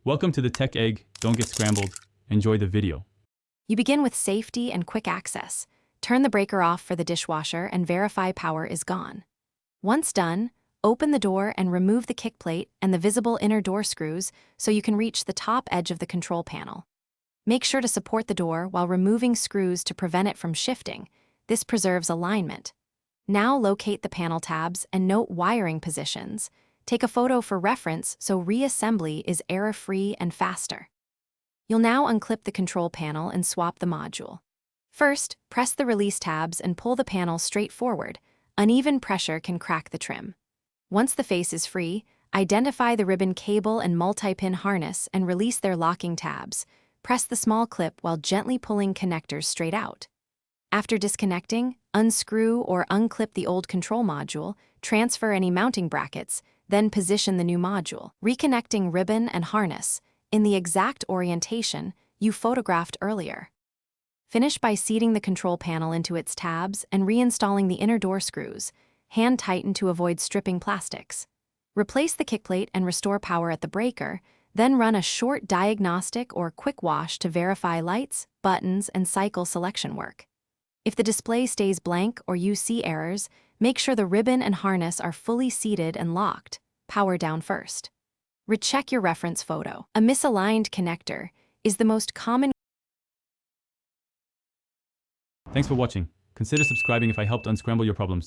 Welcome to the Tech Egg. Don't get scrambled. Enjoy the video. You begin with safety and quick access. Turn the breaker off for the dishwasher and verify power is gone. Once done, open the door and remove the kick plate and the visible inner door screws so you can reach the top edge of the control panel. Make sure to support the door while removing screws to prevent it from shifting. This preserves alignment. Now locate the panel tabs and note wiring positions. Take a photo for reference so reassembly is error-free and faster. You'll now unclip the control panel and swap the module. First, press the release tabs and pull the panel straight forward. Uneven pressure can crack the trim. Once the face is free, identify the ribbon cable and multi-pin harness and release their locking tabs. Press the small clip while gently pulling connectors straight out. After disconnecting, unscrew or unclip the old control module, transfer any mounting brackets, then position the new module, reconnecting ribbon and harness in the exact orientation you photographed earlier. Finish by seating the control panel into its tabs and reinstalling the inner door screws. Hand tighten to avoid stripping plastics. Replace the kickplate and restore power at the breaker, then run a short diagnostic or quick wash to verify lights, buttons, and cycle selection work. If the display stays blank or you see errors, make sure the ribbon and harness are fully seated and locked. Power down first. Recheck your reference photo. A misaligned connector is the most common. Thanks for watching. Consider subscribing if I helped unscramble your problems.